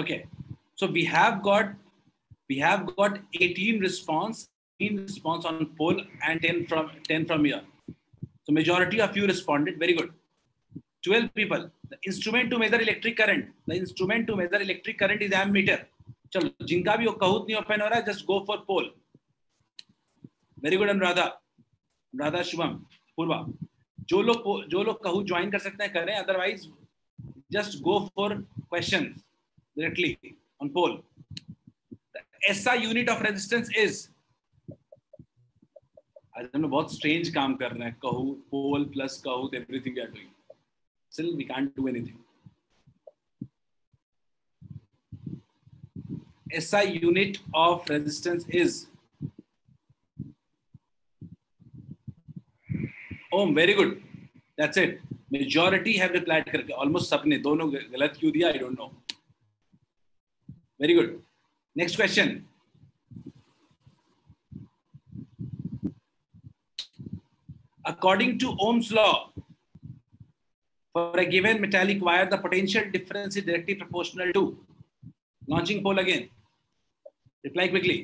Okay, so we have got 18 response on poll and 10 from here. So majority of you responded. Very good. 12 people. The instrument to measure electric current. The instrument to measure electric current is ammeter. चलो जिनका भी Kahoot नहीं open हो रहा है, just go for poll. Very good Anuradha, Shubham, पूर्वा। जो लोग Kahoot join कर सकते हैं करें, otherwise just go for questions directly on poll. The SI unit of resistance is, आज हम लोग बहुत स्ट्रेंज काम कर रहे हैं, Kahoot, poll plus Kahoot, everything we are doing. Still we can't do anything. SI unit of resistance is ohm. Very good. That's it. Majority have replied करके, almost सबने, दोनों गलत क्यों दिया I don't know. Very good. Next question. According to Ohm's law, for a given metallic wire, the potential difference is directly proportional to. Launching poll again. Reply quickly.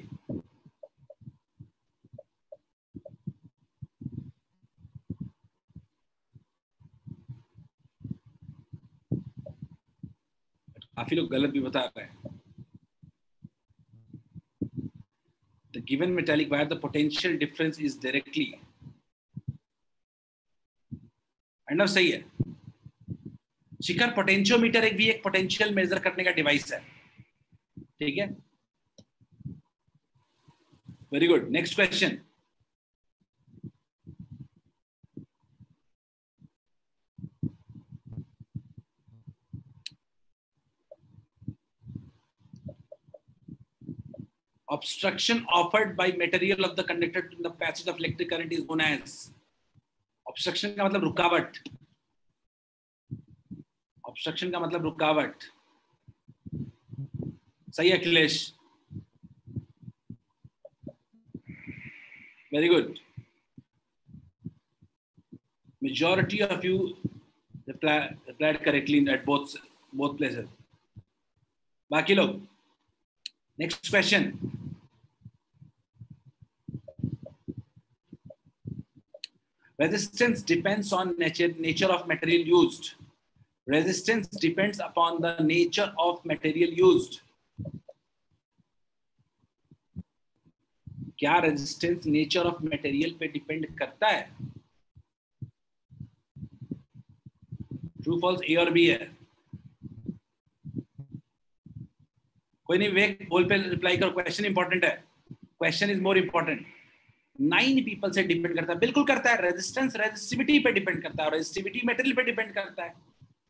काफी लोग गलत भी बता रहे हैं. The given metallic wire, the potential difference is directly. Under सही है. शिखर, potentiometer एक पोटेंशियल मेजर करने का डिवाइस है, ठीक है. Very good. Next question. Obstruction offered by material of the conductor in the passage of electric current is known as. Obstruction का मतलब रुकावट. Obstruction का मतलब रुकावट. सही है Akhilesh. Very good. Majority of you replied correctly at both places. बाकी लोग. Next question. Resistance depends on nature of material used. Resistance depends upon the nature of material used. क्या resistance nature of material पे depend करता है? True false A और B है. कोई नहीं, वेक बोल पे रिप्लाई करो. क्वेश्चन इंपॉर्टेंट है. Question is more important. 9 people से डिपेंड करता है. बिल्कुल करता है. रेजिस्टेंस रेजिस्टिविटी पे डिपेंड करता है और रेजिस्टिविटी मटेरियल पे डिपेंड करता है.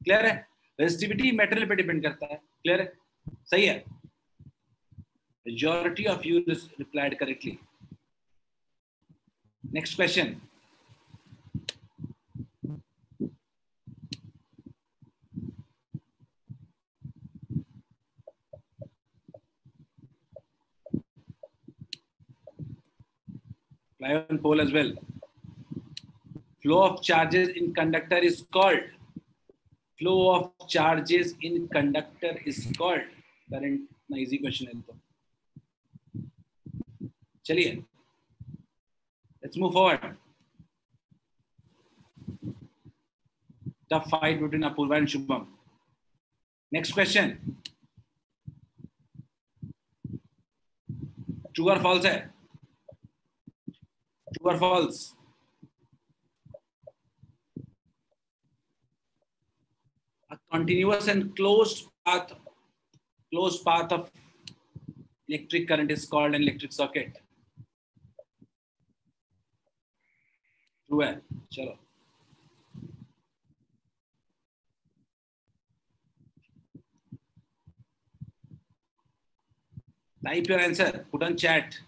क्लियर है? रेजिस्टिविटी मटेरियल पे डिपेंड करता है. क्लियर है? सही है. Majority of you replied correctly. Next question. Apply on poll as well. Flow of charges in conductor is called. Flow of charges in conductor is called. Current ना easy question है तो. चलिए. Let's move forward. Tough fight between Apurva and Shubham. Next question. True or false है? True or false? A continuous and closed path of electric current is called an electric circuit. True है. चलो. Type your answer. Put on chat.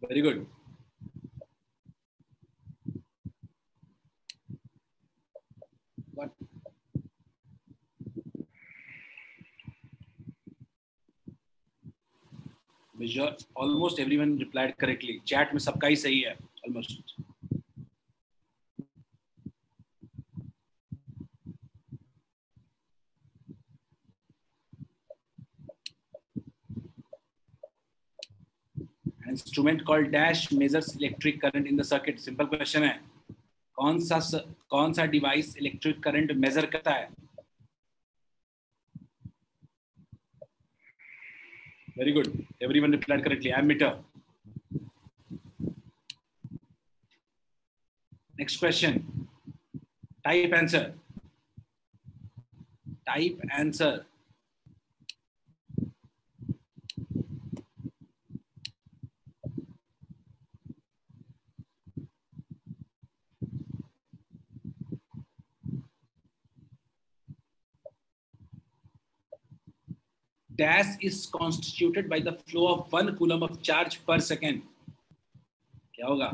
Very good. What? Almost everyone replied correctly. Chat में सबका ही सही है. Almost. An instrument called dash measures electric current in the circuit. Simple question है. कौन सा device electric current measure करता है? Very good. Everyone replied correctly. Ammeter. Next question. Type answer. Type answer. Dash is constituted by the flow of 1 coulomb of charge per second. क्या होगा?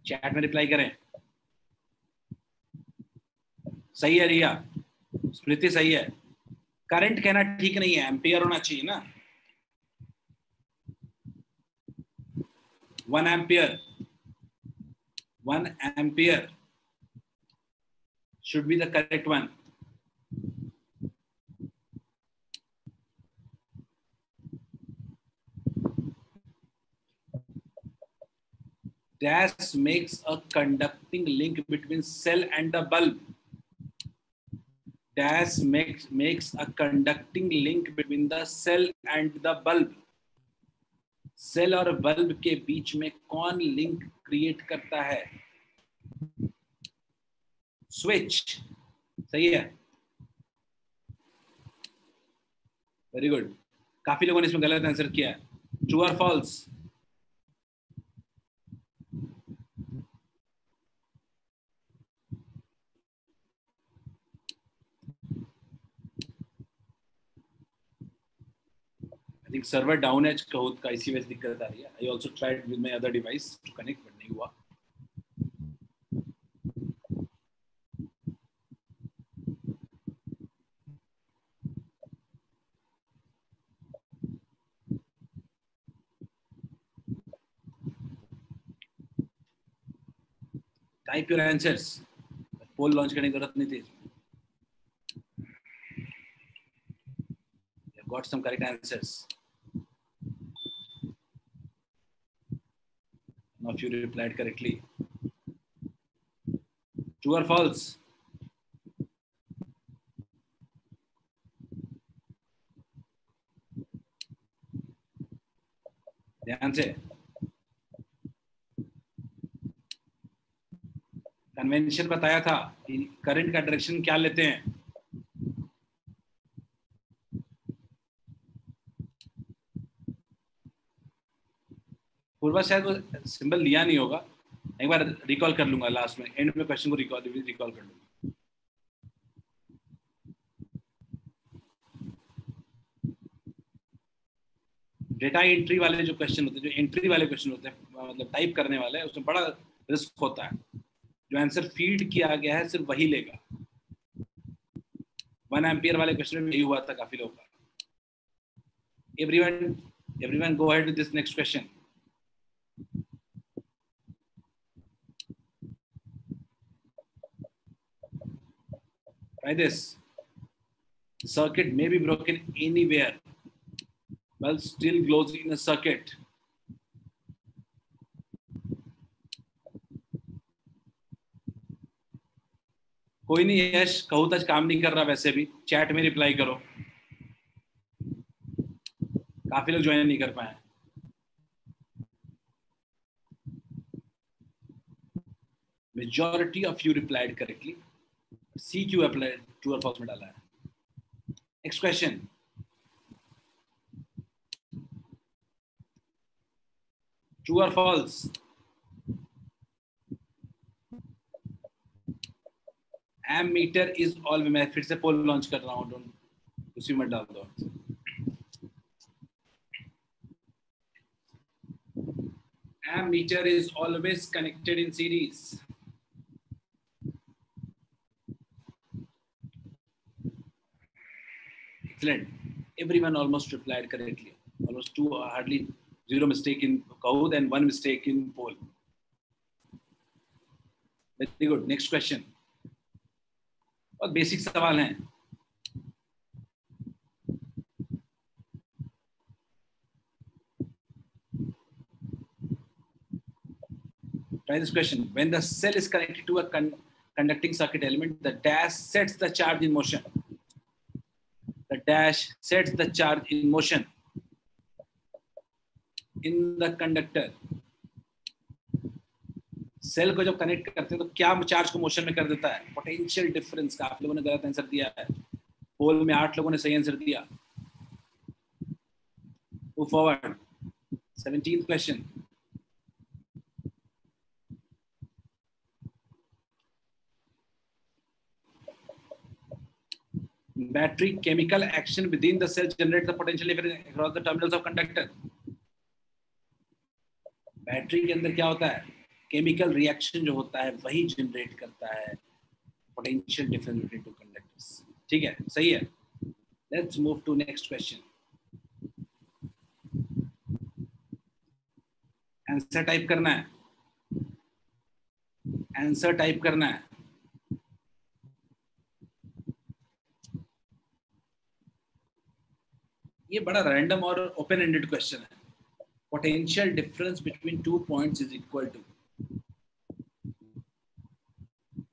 Chat में reply करें. सही है रिया. स्मृति सही है. करंट कहना ठीक नहीं है, एम्पियर होना चाहिए ना. 1 ampere. 1 ampere should be the correct one. Dash makes a conducting link between cell and the bulb. Dash makes a conducting link between the cell and the bulb. Cell और bulb के बीच में कौन link create करता है? Switch. सही है. Very good. काफी लोगों ने इसमें गलत आंसर किया है. ट्रू और false? I think server down है Kahoot का, इसी वजह से दिक्कत आ रही है. I also tried with my other device to connect but नहीं हुआ. Type your answers. Poll launch करने की जरूरत नहीं थी. You got some correct answers. Now if you replied correctly. True or false? ध्यान से. कन्वेंशन बताया था कि करंट का डायरेक्शन क्या लेते हैं. पूर्वा शायद वो सिंबल लिया नहीं होगा. एक बार रिकॉल कर लूंगा लास्ट में, एंड में क्वेश्चन को रिकॉल कर लूंगा. डेटा एंट्री वाले जो क्वेश्चन होते हैं, जो एंट्री वाले क्वेश्चन होते हैं, मतलब टाइप करने वाले, उसमें बड़ा रिस्क होता है. जो आंसर फीड किया गया है सिर्फ वही लेगा. 1 एम्पियर वाले क्वेश्चन में यही हुआ था काफी लोगों का. Everyone go ahead with this next question. Try this. The circuit may be broken anywhere bulb still glows in a circuit. कोई नहीं यश, कहूँ तक काम नहीं कर रहा, वैसे भी चैट में रिप्लाई करो, काफी लोग ज्वाइन नहीं कर पाए। Majority of you replied correctly. C क्यों applied true or false में डाला है? Next question. True or false? Ammeter is all, मैं फिर से पोल लॉन्च कर रहा हूँ, उसी में डाल दो। Ammeter is always connected in series. Excellent. Everyone almost replied correctly. Almost two, hardly zero mistake in Kahoot and one mistake in poll. Very good. Next question. बहुत बेसिक सवाल हैं। Try this question. When the cell is connected to a conducting circuit element, the dash sets the charge in motion. The dash sets the charge in motion in the conductor. Cell को जब connect करते हैं तो क्या charge को motion में कर देता है? Potential difference. का आप लोगों ने गलत आंसर दिया है, पोल में 8 लोगों ने सही आंसर दिया। Move forward. 17th question. Battery chemical action within the cell generates the potential difference across the terminals of conductor. Battery के अंदर क्या होता है? केमिकल रिएक्शन जो होता है वही जनरेट करता है potential difference between two conductors. ठीक है, सही है। Let's move to next question. Answer type करना है, आंसर टाइप करना है। ये बड़ा रैंडम और ओपन एंडेड क्वेश्चन है। Potential difference between 2 points is equal to,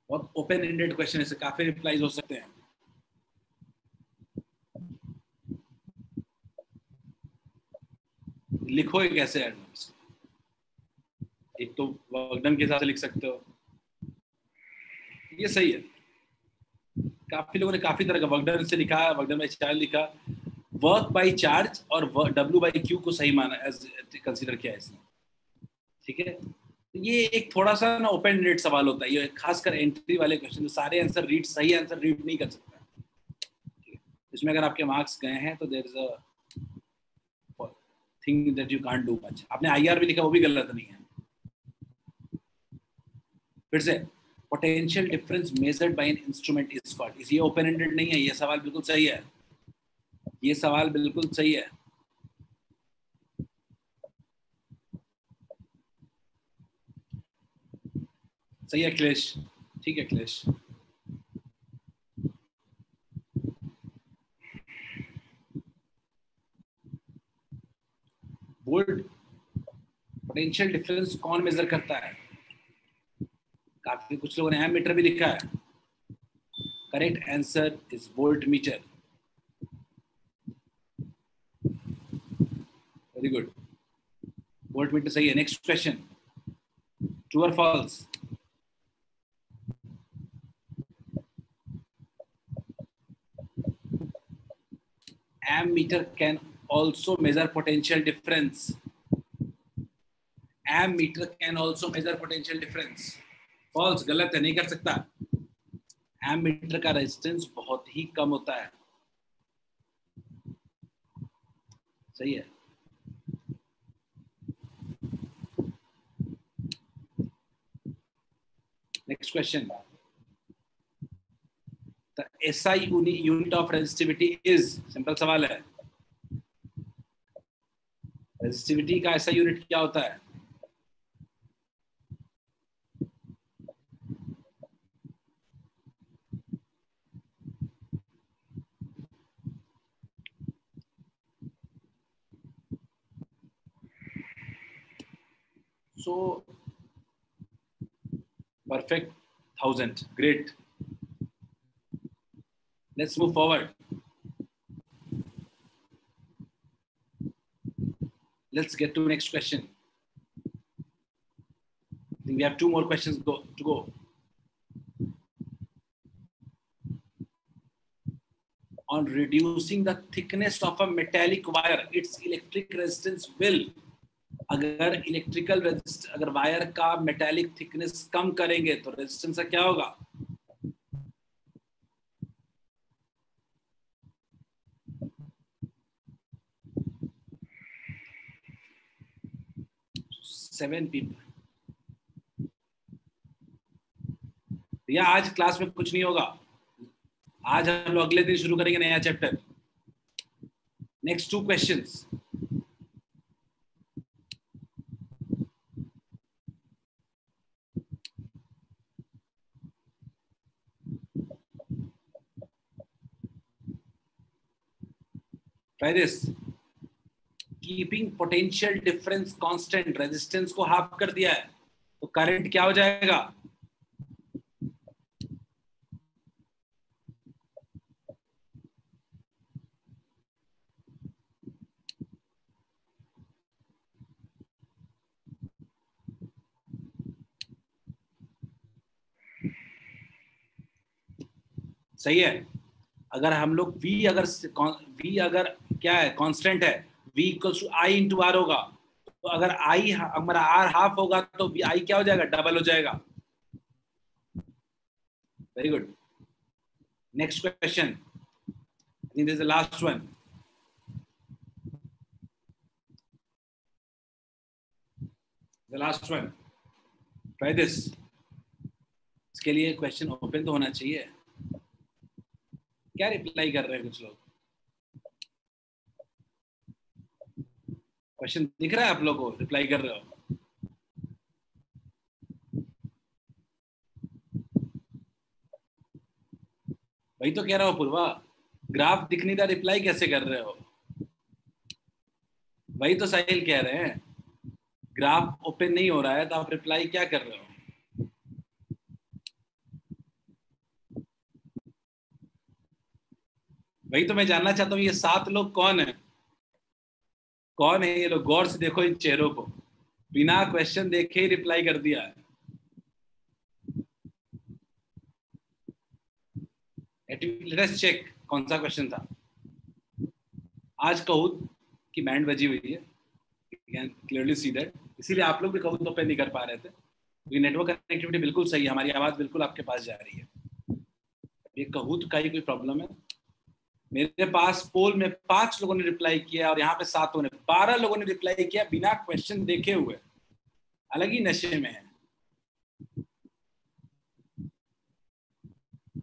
बहुत ओपन एंडेड क्वेश्चन है, इससे काफी रिप्लाईज हो सकते हैं। लिखो ये कैसे है? एक तो वर्कडन के हिसाब से लिख सकते हो, ये सही है। काफी लोगों ने काफी तरह का वर्कडन से लिखा, वर्कडन बाय चार्ज लिखा, वर्क बाय चार्ज और W बाय Q को सही माना एज कंसीडर किया है इसने। ठीक है, ये एक थोड़ा सा ना ओपन एंडेड सवाल होता है, ये खासकर एंट्री वाले क्वेश्चन सारे आंसर रीड, सही आंसर रीड नहीं कर सकता। इसमें अगर आपके मार्क्स गए हैं तो there is a thing that you can't do much. आपने IR भी लिखा, वो भी गलत नहीं है। फिर से, potential difference measured by an instrument is called, ये ओपन एंडेड नहीं है, ये सवाल बिल्कुल सही है, ये सवाल बिल्कुल सही है। सही है अखिलेश, ठीक है अखिलेश। वोल्ट पोटेंशियल डिफरेंस कौन मेजर करता है? काफी कुछ लोगों ने एमीटर भी लिखा है। Correct answer is volt meter. Very good, volt meter सही है। नेक्स्ट क्वेश्चन, ट्रू और false? Ammeter can also measure potential difference. Ammeter can also measure potential difference. False, गलत है, नहीं कर सकता। Ammeter का रेजिस्टेंस बहुत ही कम होता है। सही है। Next question. The SI unit of resistivity is, simple सवाल है। रेजिस्टिविटी का SI यूनिट क्या होता है? So perfect, 1000, great. Let's move forward. Let's get to next question. I think we have 2 more questions to go. On reducing the thickness of a metallic wire, its electric resistance will. अगर wire का metallic thickness कम करेंगे तो resistance क्या होगा? Seven people. भैया आज class में कुछ नहीं होगा, आज हम लोग अगले दिन शुरू करेंगे नया chapter. Next 2 questions. Try this. Keeping potential difference constant, resistance को हाफ कर दिया है तो करंट क्या हो जाएगा? सही है। अगर हम लोग V अगर क्या है, कांस्टेंट है, V equals to I into R होगा, तो अगर हमारा R हाफ होगा तो I क्या हो जाएगा? डबल हो जाएगा। Very good. Next question, I think this is the last one. The last one, try this. इसके लिए क्वेश्चन ओपन तो होना चाहिए। क्या रिप्लाई कर रहे हैं कुछ लोग? क्वेश्चन दिख रहा है आप लोग को? रिप्लाई कर रहे हो? वही तो कह रहा हो पूर्वा, ग्राफ दिख नहीं रहा, रिप्लाई कैसे कर रहे हो? वही तो साहिल कह रहे हैं, ग्राफ ओपन नहीं हो रहा है तो आप रिप्लाई क्या कर रहे हो? वही तो मैं जानना चाहता हूँ, ये 7 लोग कौन है? कौन है ये लोग? गौर से देखो इन चेहरों को, बिना क्वेश्चन देखे ही रिप्लाई कर दिया है। लेट्स चेक कौन सा क्वेश्चन था। आज कहूत की बैंड बजी हुई है, कैन क्लियरली सी दैट, इसीलिए आप लोग भी कहूत ओपन नहीं कर पा रहे थे। ये नेटवर्क कनेक्टिविटी बिल्कुल सही है, हमारी आवाज बिल्कुल आपके पास जा रही है। ये कहूत का ही कोई प्रॉब्लम है? मेरे पास पोल में 5 लोगों ने रिप्लाई किया और यहाँ पे 7 लोगों ने, 12 लोगों ने रिप्लाई किया बिना क्वेश्चन देखे हुए। अलग ही नशे में है।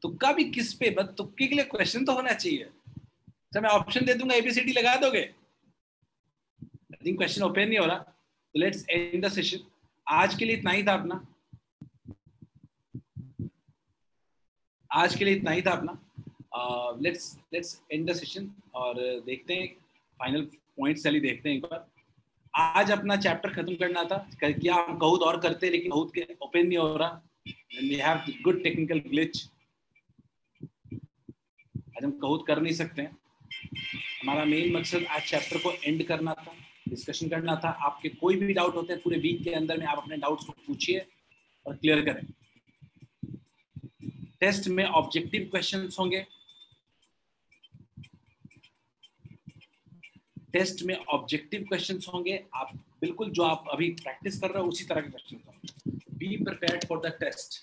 तुक्का भी किस पे? बस तुक्के के लिए क्वेश्चन तो होना चाहिए। अच्छा मैं ऑप्शन दे दूंगा, ABCD लगा दोगे? आई थिंक क्वेश्चन ओपन नहीं हो रहा, तो लेट्स एंड द सेशन। आज के लिए इतना ही था अपना, आज के लिए इतना ही था अपना। लेट्स एंड द सेशन और देखते हैं फाइनल पॉइंट्स चली देखते हैं एक बार। आज अपना चैप्टर खत्म करना था, क्या हम कहूत और करते, लेकिन कहूत के ओपन नहीं हो रहा। We have good technical glitch, आज हम कहूत कर नहीं सकते हैं। हमारा मेन मकसद आज चैप्टर को एंड करना था, डिस्कशन करना था। आपके कोई भी डाउट होते हैं पूरे वीक के अंदर में, आप अपने डाउट्स को पूछिए और क्लियर करें। टेस्ट में ऑब्जेक्टिव क्वेश्चंस होंगे, टेस्ट में ऑब्जेक्टिव क्वेश्चंस होंगे। आप बिल्कुल जो आप अभी प्रैक्टिस कर रहे हो उसी तरह के क्वेश्चंस होंगे। Be prepared for the test,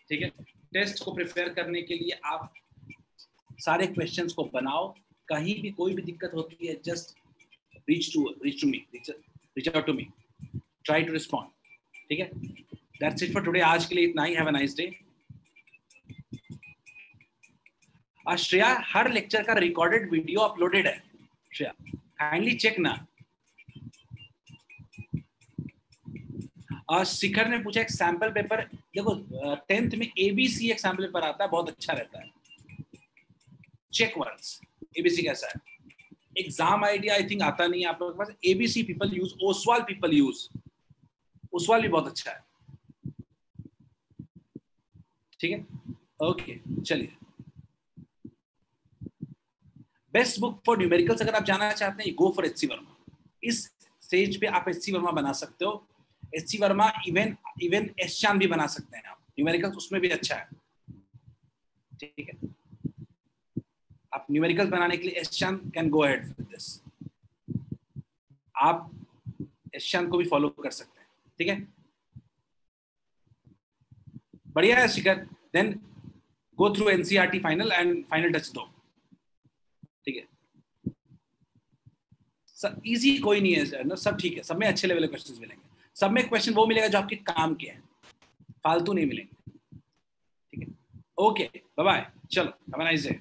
ठीक है? टेस्ट को प्रिपेयर करने के लिए आप सारे क्वेश्चंस को बनाओ। कहीं भी कोई भी दिक्कत होती है, just reach out to me, try to respond, ठीक है? That's it for today. आज के लिए इतना ही। Have a nice day. Shreya, हर लेक्चर का रिकॉर्डेड वीडियो अपलोडेड है। श्रेया काइंडली चेक ना। शिखर ने पूछा एक सैंपल पेपर, देखो 10th में ABC एक सैंपल पेपर आता है, बहुत अच्छा रहता है। चेक वंस ABC कैसा है। एग्जाम आइडिया आई थिंक आता नहीं है आप लोगों के पास। ABC people use, Oswal people use, Oswal भी बहुत अच्छा है, ठीक है। ओके चलिए, बेस्ट बुक फॉर न्यूमेरिकल्स अगर आप जानना चाहते हैं, go for H C Verma. इस स्टेज पे आप एच सी वर्मा बना सकते हो। H C Verma even S Chand भी बना सकते हैं आप, न्यूमेरिकल्स उसमें भी अच्छा है, ठीक है। आप न्यूमेरिकल्स बनाने के लिए एस चांद can go ahead with this, आप एस चांद को भी फॉलो कर सकते हैं, ठीक है। बढ़िया है Shikhar, then go through NCERT final and final touch दो, ठीक है। सब इजी कोई नहीं है ना, सब ठीक है, सब में अच्छे लेवल के क्वेश्चंस मिलेंगे, सब में क्वेश्चन वो मिलेगा जो आपके काम के हैं, फालतू नहीं मिलेंगे, ठीक है। ओके बाय बाय, चलो हैव अ नाइस डे।